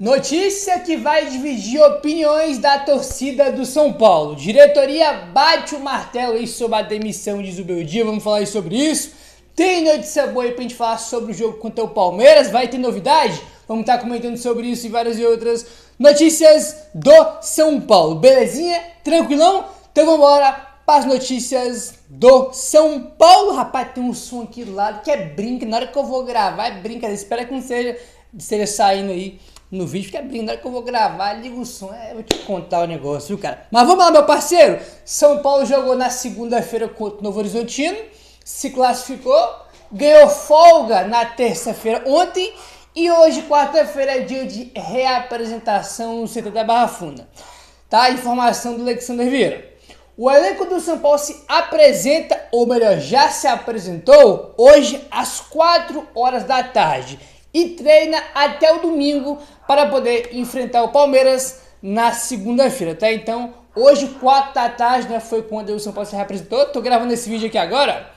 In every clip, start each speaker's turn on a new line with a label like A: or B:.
A: Notícia que vai dividir opiniões da torcida do São Paulo. Diretoria bate o martelo aí sobre a demissão de Zubeldia, vamos falar aí sobre isso. Tem notícia boa aí pra gente falar sobre o jogo contra o Palmeiras, vai ter novidade? Vamos estar comentando sobre isso e várias e outras notícias do São Paulo. Belezinha? Tranquilão? Então vamos embora para as notícias do São Paulo. Rapaz, tem um som aqui do lado que é brinca, na hora que eu vou gravar é brincadeira, espero que não esteja saindo aí no vídeo, que é brincadeira, na hora que eu vou gravar, liga o som, eu vou te contar o negócio, viu, cara? Mas vamos lá, meu parceiro. São Paulo jogou na segunda-feira contra o Novo Horizontino, se classificou, ganhou folga na terça-feira ontem e hoje, quarta-feira, é dia de reapresentação no CT da Barra Funda. Tá? Informação do Alexander Vieira. O elenco do São Paulo se apresenta, ou melhor, já se apresentou, hoje às 4 horas da tarde. E treina até o domingo para poder enfrentar o Palmeiras na segunda-feira, tá? Então, hoje, 4 da tarde, né, foi quando o São Paulo se reapresentou. Tô gravando esse vídeo aqui agora,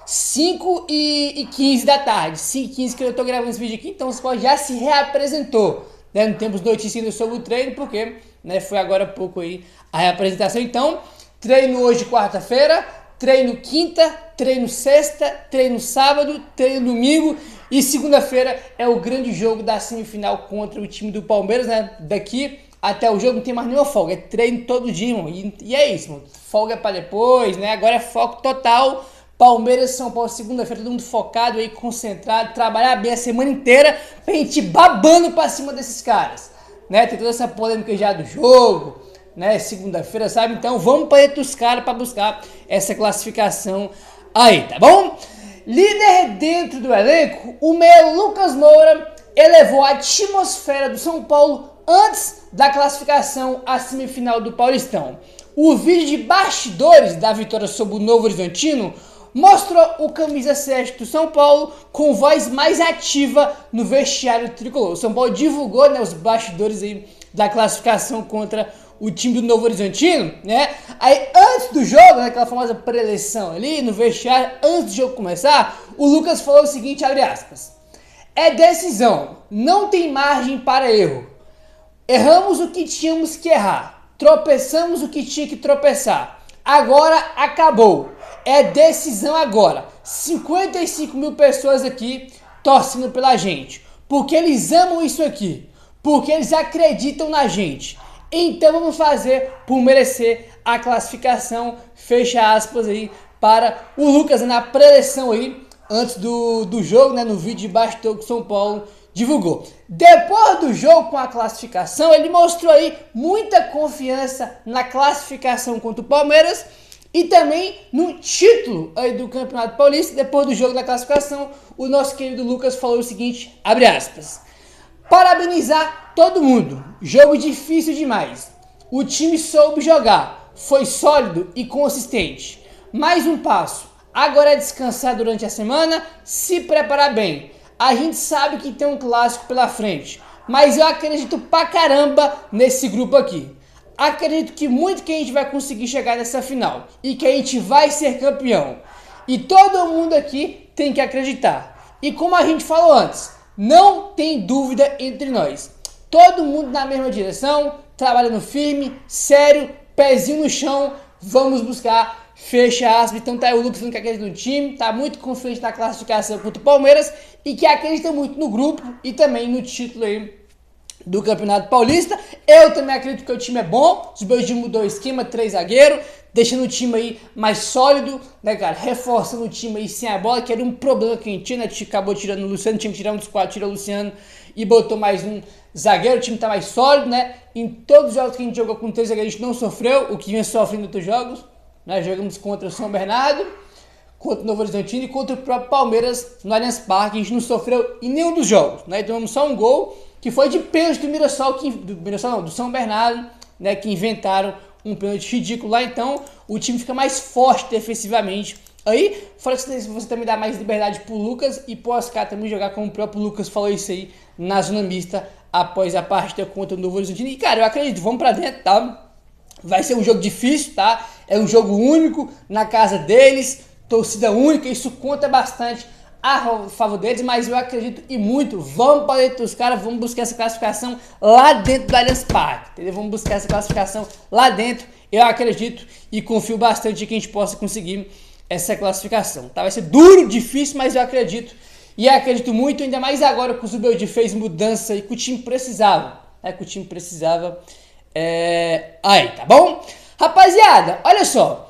A: 5h15 da tarde. 5h15 que eu tô gravando esse vídeo aqui, então o São Paulo já se reapresentou. Né? Não temos notícia ainda sobre o treino, porque né, foi agora há pouco aí a reapresentação. Então, treino hoje, quarta-feira, treino quinta, treino sexta, treino sábado, treino domingo. E segunda-feira é o grande jogo da semifinal contra o time do Palmeiras, né? Daqui até o jogo não tem mais nenhuma folga, é treino todo dia, irmão. E é isso, irmão. Folga pra depois, né? Agora é foco total. Palmeiras e São Paulo, segunda-feira, todo mundo focado aí, concentrado, trabalhar bem a semana inteira pra gente ir babando pra cima desses caras, né? Tem toda essa polêmica já do jogo, né? Segunda-feira, sabe? Então vamos pra dentro dos caras pra buscar essa classificação aí, tá bom? Líder dentro do elenco, o meia Lucas Moura elevou a atmosfera do São Paulo antes da classificação à semifinal do Paulistão. O vídeo de bastidores da vitória sobre o Novo Horizontino mostrou o camisa 7 do São Paulo com voz mais ativa no vestiário tricolor. O São Paulo divulgou, né, os bastidores aí da classificação contra o time do Novo Horizontino, né? Aí antes do jogo, naquela famosa pré-eleição ali, no vestiário, antes do jogo começar, o Lucas falou o seguinte, abre aspas: é decisão, não tem margem para erro. Erramos o que tínhamos que errar, tropeçamos o que tinha que tropeçar. Agora acabou, é decisão agora. 55 mil pessoas aqui torcendo pela gente, porque eles amam isso aqui, porque eles acreditam na gente. Então vamos fazer por merecer a classificação, fecha aspas aí, para o Lucas na pré-eleição aí, antes do jogo, né, no vídeo de bastidor que o São Paulo divulgou. Depois do jogo com a classificação, ele mostrou aí muita confiança na classificação contra o Palmeiras e também no título aí do Campeonato Paulista. Depois do jogo da classificação, o nosso querido Lucas falou o seguinte, abre aspas: parabenizar todo mundo, jogo difícil demais, o time soube jogar, foi sólido e consistente, mais um passo, agora é descansar durante a semana, se preparar bem, a gente sabe que tem um clássico pela frente, mas eu acredito pra caramba nesse grupo aqui, acredito que muito que a gente vai conseguir chegar nessa final, e que a gente vai ser campeão, e todo mundo aqui tem que acreditar, e como a gente falou antes, não tem dúvida entre nós. Todo mundo na mesma direção, trabalhando firme, sério, pezinho no chão, vamos buscar, fecha aspas. Então tá aí o Lucas falando que acredita no time, tá muito confiante na classificação contra o Palmeiras e que acredita muito no grupo e também no título aí do Campeonato Paulista. Eu também acredito que o time é bom, o Zubeldia mudou o esquema, 3 zagueiros, deixando o time aí mais sólido, né, cara, reforçando o time aí sem a bola, que era um problema que a gente tinha, né, acabou tirando o Luciano, tinha que tirar um dos 4, tirou o Luciano e botou mais um zagueiro, o time tá mais sólido, né, em todos os jogos que a gente jogou com 3 zagueiros a gente não sofreu, o que vinha sofrendo em outros jogos, né, jogamos contra o São Bernardo, contra o Novo Horizontino e contra o próprio Palmeiras no Allianz Parque, a gente não sofreu em nenhum dos jogos, né, tomamos só um gol, que foi de pênalti do Mirassol, do São Bernardo, né, que inventaram um pênalti ridículo lá, então o time fica mais forte defensivamente. Aí, fora que você também dá mais liberdade pro Lucas e pro Oscar também jogar, como o próprio Lucas falou isso aí na zona mista após a partida contra o Novo Horizontino. E cara, eu acredito, vamos pra dentro, tá? Vai ser um jogo difícil, tá? É um jogo único na casa deles, torcida única, isso conta bastante a favor deles, mas eu acredito e muito, vamos para dentro dos caras, vamos buscar essa classificação lá dentro do Allianz Parque, entendeu? Vamos buscar essa classificação lá dentro, eu acredito e confio bastante que a gente possa conseguir essa classificação, tá? Vai ser duro, difícil, mas eu acredito e acredito muito, ainda mais agora que o Zubeldia fez mudança e que o time precisava, né? Que o time precisava, aí, tá bom? Rapaziada, olha só.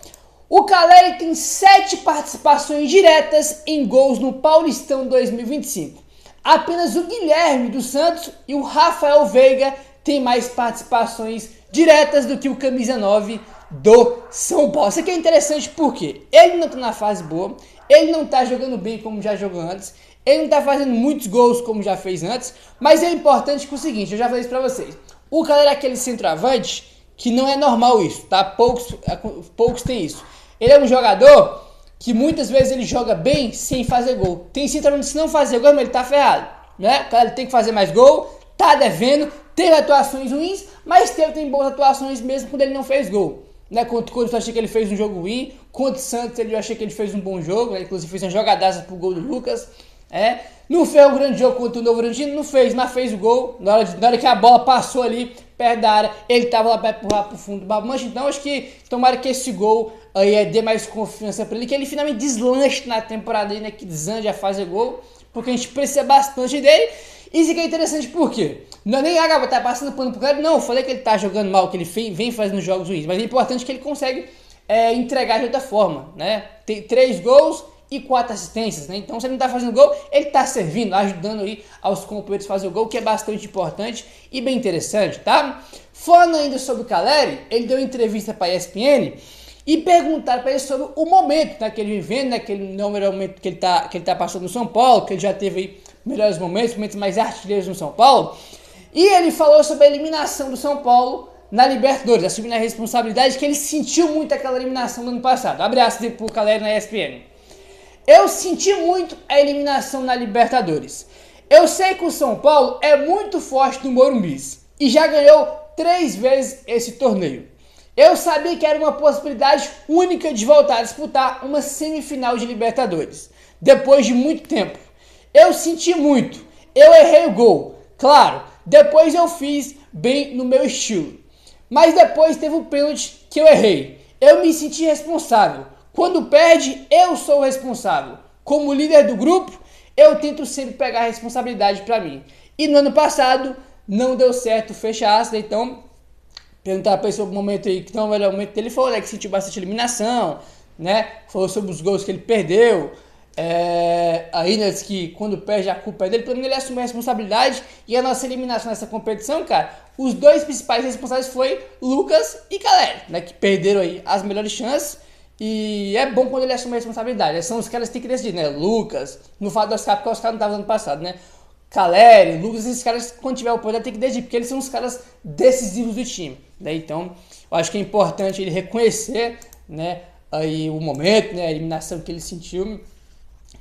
A: O Caleri tem 7 participações diretas em gols no Paulistão 2025. Apenas o Guilherme dos Santos e o Rafael Veiga têm mais participações diretas do que o camisa 9 do São Paulo. Isso aqui é interessante porque ele não está na fase boa, ele não está jogando bem como já jogou antes, ele não está fazendo muitos gols como já fez antes, mas é importante que é o seguinte, eu já falei isso para vocês. O Caleri é aquele centroavante que não é normal isso, tá? Poucos têm isso. Ele é um jogador que muitas vezes ele joga bem sem fazer gol. Tem centroavante se não fazer gol, mas ele tá ferrado, né? O cara tem que fazer mais gol, tá devendo, teve atuações ruins, mas tem boas atuações mesmo quando ele não fez gol. Né? Contra o Corinthians eu achei que ele fez um jogo ruim, contra o Santos eu achei que ele fez um bom jogo, né? Inclusive fez uma jogadaça pro gol do Lucas. Não fez um grande jogo contra o Novo Horizontino, não fez, mas fez o gol. Na hora que a bola passou ali perto da área, ele tava lá para empurrar pro fundo do Babamancha. Então acho que tomara que esse gol aí dê mais confiança para ele, que ele finalmente deslanche na temporada aí, né? Que desande a fazer gol, porque a gente precisa bastante dele. Isso aqui é interessante porque não é nem tá passando pano pro cara, não. Eu falei que ele tá jogando mal, que ele vem fazendo jogos ruins, mas é importante que ele consegue entregar de outra forma, né? Tem 3 gols e 4 assistências, né? Então se ele não tá fazendo gol, ele tá servindo, ajudando aí aos companheiros a fazer o gol, que é bastante importante e bem interessante, tá? Falando ainda sobre o Caleri, ele deu entrevista para a ESPN e perguntaram para ele sobre o momento, né, que ele vivendo, né, que ele não é o melhor momento que ele tá passando no São Paulo, que ele já teve aí melhores momentos mais artilheiros no São Paulo. E ele falou sobre a eliminação do São Paulo na Libertadores, assumindo a responsabilidade que ele sentiu muito aquela eliminação do ano passado. Abre aspas pro Caleri na ESPN. Eu senti muito a eliminação na Libertadores. Eu sei que o São Paulo é muito forte no Morumbi e já ganhou 3 vezes esse torneio. Eu sabia que era uma possibilidade única de voltar a disputar uma semifinal de Libertadores, depois de muito tempo. Eu senti muito, eu errei o gol, claro, depois eu fiz bem no meu estilo. Mas depois teve um pênalti que eu errei. Eu me senti responsável. Quando perde, eu sou o responsável. Como líder do grupo, eu tento sempre pegar a responsabilidade para mim. E no ano passado, não deu certo, fecha aspas. Então, perguntar para ele sobre o momento aí, que não é o melhor momento dele, falou, né, que sentiu bastante eliminação, né? Falou sobre os gols que ele perdeu. Aí, né, que quando perde a culpa é dele, pelo menos ele assumiu a responsabilidade. E a nossa eliminação nessa competição, cara, os 2 principais responsáveis foi Lucas e Caleri, né, que perderam aí as melhores chances. E é bom quando ele assume a responsabilidade. São os caras que tem que decidir, né? Lucas, no fato dos caras, porque os caras não estavam no ano passado, né? Caleri, Lucas, esses caras, quando tiver o poder, tem que decidir, porque eles são os caras decisivos do time, né? Então, eu acho que é importante ele reconhecer, né, aí o momento, né, a eliminação que ele sentiu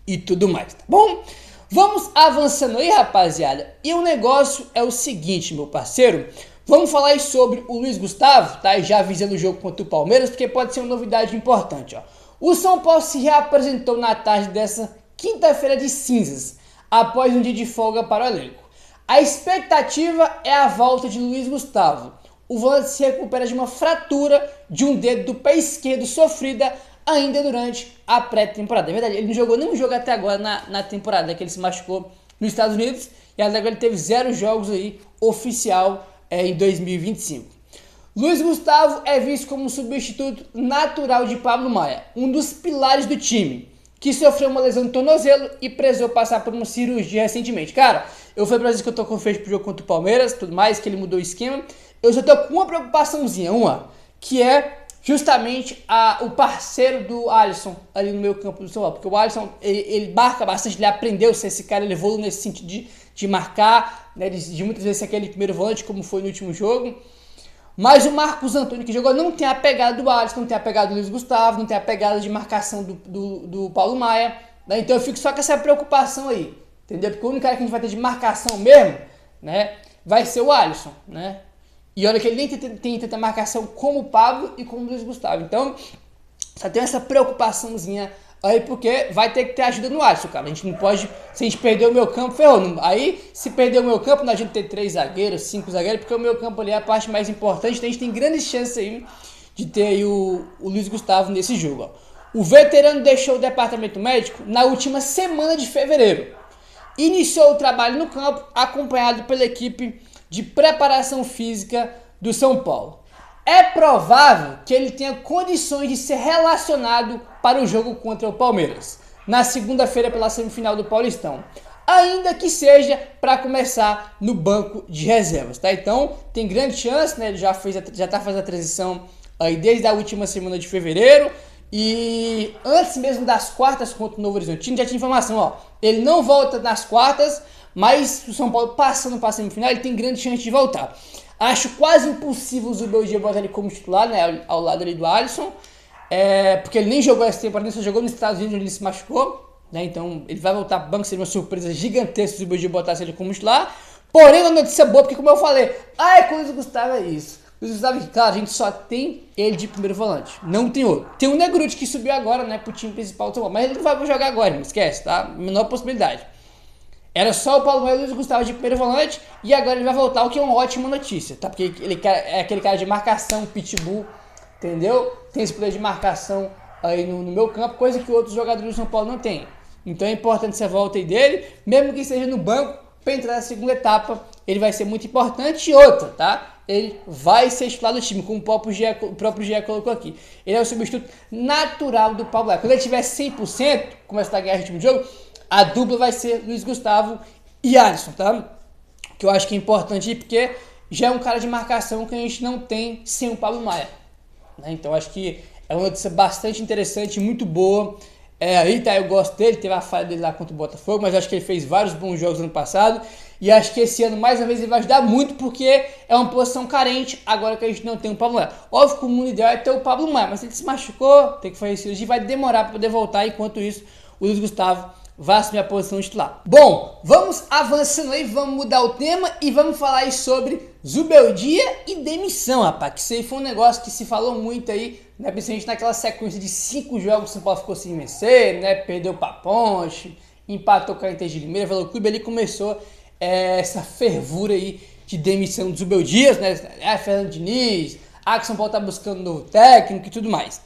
A: e tudo mais, tá bom? Vamos avançando aí, rapaziada. E o negócio é o seguinte, meu parceiro. Vamos falar aí sobre o Luiz Gustavo, tá? Já avisando o jogo contra o Palmeiras, porque pode ser uma novidade importante, ó. O São Paulo se reapresentou na tarde dessa quinta-feira de cinzas, após um dia de folga para o elenco. A expectativa é a volta de Luiz Gustavo. O volante se recupera de uma fratura de um dedo do pé esquerdo sofrida ainda durante a pré-temporada. É verdade, ele não jogou nenhum jogo até agora na temporada, né, que ele se machucou nos Estados Unidos, e até agora ele teve 0 jogos aí oficial em 2025. Luiz Gustavo é visto como um substituto natural de Pablo Maia, um dos pilares do time, que sofreu uma lesão no tornozelo e precisou passar por uma cirurgia recentemente. Cara, eu falei pra vocês que eu tô confiante pro jogo contra o Palmeiras, tudo mais, que ele mudou o esquema. Eu só tô com uma preocupaçãozinha, que é justamente o parceiro do Alisson ali no meio campo do São Paulo, porque o Alisson, ele marca bastante, ele aprendeu a ser esse cara, ele evoluiu nesse sentido de marcar, né, de muitas vezes ser aquele primeiro volante, como foi no último jogo. Mas o Marcos Antônio que jogou não tem a pegada do Alisson, não tem a pegada do Luiz Gustavo, não tem a pegada de marcação do Paulo Maia, né? Então eu fico só com essa preocupação aí, entendeu? Porque o único cara que a gente vai ter de marcação mesmo, né, vai ser o Alisson, né? E olha que ele nem tem tanta marcação como o Pablo e como o Luiz Gustavo. Então, só tem essa preocupaçãozinha aí porque vai ter que ter ajuda no Alisson, cara. A gente não pode, se a gente perder o meio campo, ferrou. Aí, se perder o meio campo, não adianta ter 3 zagueiros, 5 zagueiros, porque o meio campo ali é a parte mais importante, então a gente tem grandes chances aí de ter aí o Luiz Gustavo nesse jogo, ó. O veterano deixou o departamento médico na última semana de fevereiro. Iniciou o trabalho no campo, acompanhado pela equipe de preparação física do São Paulo. É provável que ele tenha condições de ser relacionado para o jogo contra o Palmeiras, na segunda-feira pela semifinal do Paulistão, ainda que seja para começar no banco de reservas, tá? Então, tem grande chance, né? Ele já está fazendo a transição aí desde a última semana de fevereiro, e antes mesmo das quartas contra o Novo Horizontino, já tinha informação, ó, ele não volta nas quartas, mas o São Paulo passando para a semifinal, ele tem grande chance de voltar. Acho quase impossível o Zubeldia botar ele como titular, né, ao lado ali do Alisson, porque ele nem jogou essa temporada, nem só jogou nos Estados Unidos onde ele se machucou, né, então ele vai voltar para o banco, seria uma surpresa gigantesca se o Zubeldia botasse ele como titular. Porém, uma notícia boa, porque como eu falei, com o Luiz Gustavo é isso. O Luiz Gustavo, cara, a gente só tem ele de primeiro volante, não tem outro. Tem o Negruti que subiu agora, né, pro time principal do São Paulo, mas ele não vai jogar agora, não esquece, tá? Menor possibilidade. Era só o Paulo Melo e o Luiz Gustavo de primeiro volante, e agora ele vai voltar, o que é uma ótima notícia, tá? Porque ele é aquele cara de marcação, pitbull, entendeu? Tem esse poder de marcação aí no meu campo, coisa que outros jogadores do São Paulo não têm. Então é importante essa volta aí dele, mesmo que esteja no banco, para entrar na segunda etapa, ele vai ser muito importante. E outra, tá? Ele vai ser titular do time, como o próprio Gé colocou aqui. Ele é o substituto natural do Pablo. Quando ele tiver 100%, começar a ganhar ritmo de jogo, a dupla vai ser Luiz Gustavo e Alisson, tá? Que eu acho que é importante, porque já é um cara de marcação que a gente não tem sem o Pablo Maia, né? Então acho que é uma notícia bastante interessante, muito boa. Aí tá, eu gosto dele, teve a falha dele lá contra o Botafogo, mas acho que ele fez vários bons jogos ano passado, e acho que esse ano, mais uma vez, ele vai ajudar muito, porque é uma posição carente, agora que a gente não tem o Pablo Maia. Óbvio que o mundo ideal é ter o Pablo Maia, mas ele se machucou, tem que fazer cirurgia, vai demorar para poder voltar, enquanto isso, o Luiz Gustavo vai assumir a posição de titular. Bom, vamos avançando aí, vamos mudar o tema e vamos falar aí sobre Zubeldia e demissão, rapaz, que isso aí foi um negócio que se falou muito aí, né, principalmente naquela sequência de 5 jogos que o São Paulo ficou sem vencer, né, perdeu pra Ponte, empatou com a Inter de Limeira, Velo Clube, ali começou essa fervura aí de demissão do Zubeldia, né, Fernando Diniz, que o São Paulo tá buscando um novo técnico e tudo mais.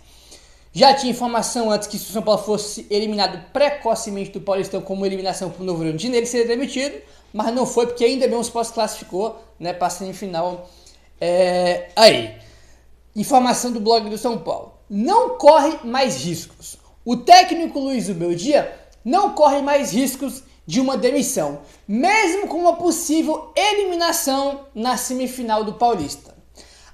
A: Já tinha informação antes que se o São Paulo fosse eliminado precocemente do Paulistão como eliminação para o Novo Horizontino, ele seria demitido, mas não foi, porque ainda bem o São Paulo se classificou, né, para a semifinal. Aí, informação do blog do São Paulo. Não corre mais riscos. O técnico Luiz Zubeldia não corre mais riscos de uma demissão, mesmo com uma possível eliminação na semifinal do Paulista.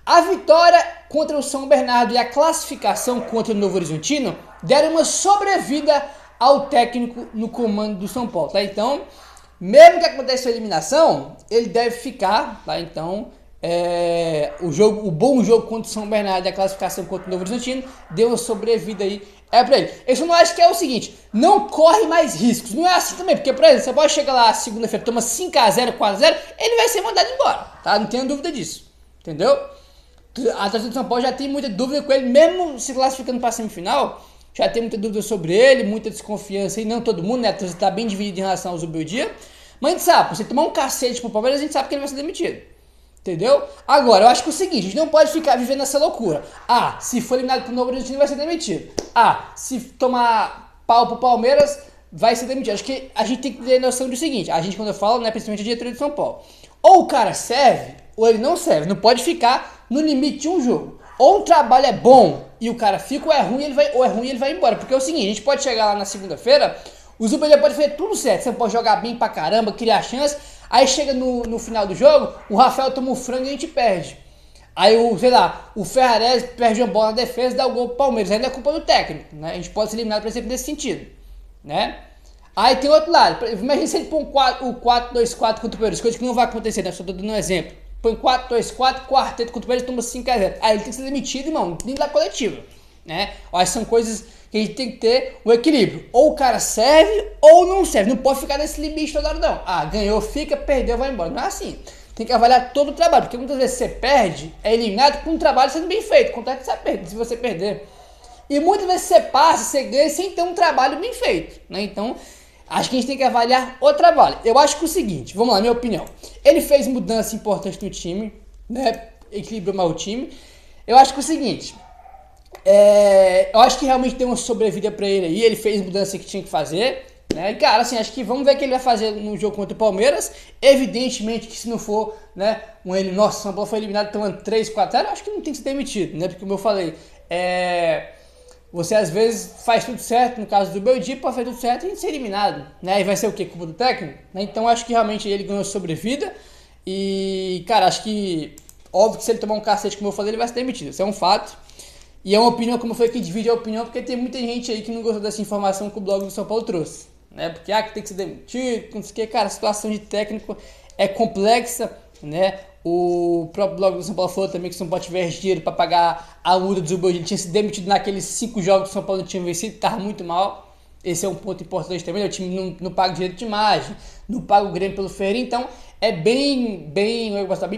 A: A vitória contra o São Bernardo e a classificação contra o Novo Horizontino deram uma sobrevida ao técnico no comando do São Paulo, tá? Então, mesmo que aconteça a eliminação, ele deve ficar, tá? Então, o bom jogo contra o São Bernardo e a classificação contra o Novo Horizontino deu uma sobrevida aí pra ele. Eu só não acho que é o seguinte, não corre mais riscos, não é assim também, porque, por exemplo, você pode chegar lá segunda-feira, toma 5-0, 4-0, ele vai ser mandado embora, tá? Não tenho dúvida disso, entendeu? A torcida do São Paulo já tem muita dúvida com ele, mesmo se classificando para a semifinal, já tem muita dúvida sobre ele, muita desconfiança, e não todo mundo, né? A torcida está bem dividida em relação ao Zubeldia, mas a gente sabe, você tomar um cacete pro Palmeiras, a gente sabe que ele vai ser demitido, entendeu? Agora, eu acho que é o seguinte, a gente não pode ficar vivendo essa loucura. Se for eliminado pro Novo Horizontino, vai ser demitido. Se tomar pau pro Palmeiras, vai ser demitido. Acho que a gente tem que ter noção do seguinte, a gente, quando eu falo, né, principalmente a diretoria de São Paulo, ou o cara serve, ou ele não serve, não pode ficar no limite de um jogo. Ou o trabalho é bom e o cara fica, ou é ruim e ele vai embora. Porque é o seguinte, a gente pode chegar lá na segunda-feira, o Zubeldia pode fazer tudo certo, você pode jogar bem pra caramba, criar chance, aí chega no final do jogo, o Rafael toma um frango e a gente perde. Aí o Ferrarese perde uma bola na defesa e dá o gol pro Palmeiras, aí não é culpa do técnico, né? A gente pode ser eliminado, por exemplo, nesse sentido, né? Aí tem outro lado, imagina se ele põe o 4-2-4 contra o Palmeiras, coisa que não vai acontecer, né? Só tô dando um exemplo. Põe 4-2-4, quarteto contra o Palmeiras, toma 5-0. Aí ele tem que ser demitido, irmão, dentro da coletiva, né? Olha, são coisas que a gente tem que ter um equilíbrio. Ou o cara serve, ou não serve. Não pode ficar nesse limite toda hora, não. Ganhou, fica, perdeu, vai embora. Não é assim. Tem que avaliar todo o trabalho, porque muitas vezes você perde, é eliminado com um trabalho sendo bem feito. Contanto que você perde, se você perder. E muitas vezes você passa, você ganha sem ter um trabalho bem feito, né? Então, acho que a gente tem que avaliar o trabalho. Eu acho que é o seguinte, vamos lá, minha opinião. Ele fez mudança importante no time, né? Equilibrou mal o time. Eu acho que é o seguinte, eu acho que realmente tem uma sobrevida pra ele aí, ele fez mudança que tinha que fazer, né? E, cara, assim, acho que vamos ver o que ele vai fazer no jogo contra o Palmeiras. Evidentemente que se não for, né, nossa, o São Paulo foi eliminado tomando 3, 4-0, acho que não tem que ser demitido, né? Porque como eu falei, você às vezes faz tudo certo, no caso do Beldi, pode fazer tudo certo e ser eliminado, né? E vai ser o quê? Culpa do técnico? Né? Então acho que realmente ele ganhou sobrevida e, cara, acho que, óbvio que se ele tomar um cacete, como eu falei, ele vai ser demitido, isso é um fato. E é uma opinião, como foi que divide a opinião, porque tem muita gente aí que não gostou dessa informação que o blog do São Paulo trouxe, né? Porque, que tem que ser demitido, não sei o que, cara, a situação de técnico é complexa, né? O próprio blog do São Paulo falou também que se o São Paulo tivesse dinheiro para pagar a multa do Zubeldia, ele tinha se demitido naqueles 5 jogos que o São Paulo não tinha vencido, estava muito mal. Esse é um ponto importante também, né? O time não paga direito de imagem, não paga o Grêmio pelo Ferreira, então é bem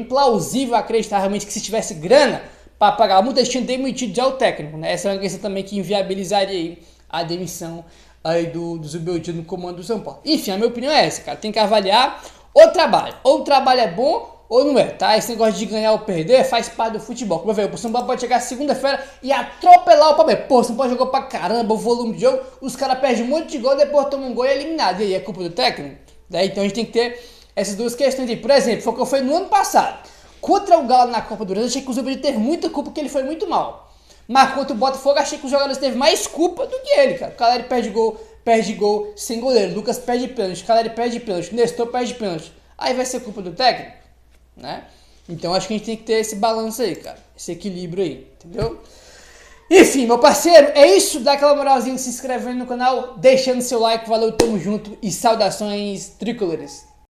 A: plausível acreditar realmente que se tivesse grana para pagar a multa, eles tinham demitido já o técnico, né? Essa é uma questão também que inviabilizaria aí a demissão aí do Zubeldia no comando do São Paulo. Enfim, a minha opinião é essa, cara, tem que avaliar o trabalho, ou o trabalho é bom ou não é, tá? Esse negócio de ganhar ou perder faz parte do futebol. Como eu falei, o São Paulo pode chegar segunda-feira e atropelar o Palmeiras. Pô, o São Paulo jogou pra caramba, o volume de jogo, os caras perdem um monte de gol, depois tomam um gol e é eliminado. E aí é culpa do técnico? Daí, então a gente tem que ter essas duas questões aí. Por exemplo, foi o que foi no ano passado. Contra o Galo na Copa do Brasil, achei que o Zubeldia teve muita culpa, porque ele foi muito mal. Mas contra o Botafogo, achei que os jogadores teve mais culpa do que ele, cara. O Caleri perde gol sem goleiro. Lucas perde pênalti, o Caleri perde pênalti, Nestor perde pênalti. Aí vai ser culpa do técnico, né? Então acho que a gente tem que ter esse balanço aí, cara. Esse equilíbrio aí, entendeu? Enfim, meu parceiro, é isso. Dá aquela moralzinha, se inscrevendo no canal, deixando seu like. Valeu, tamo junto e saudações tricolores.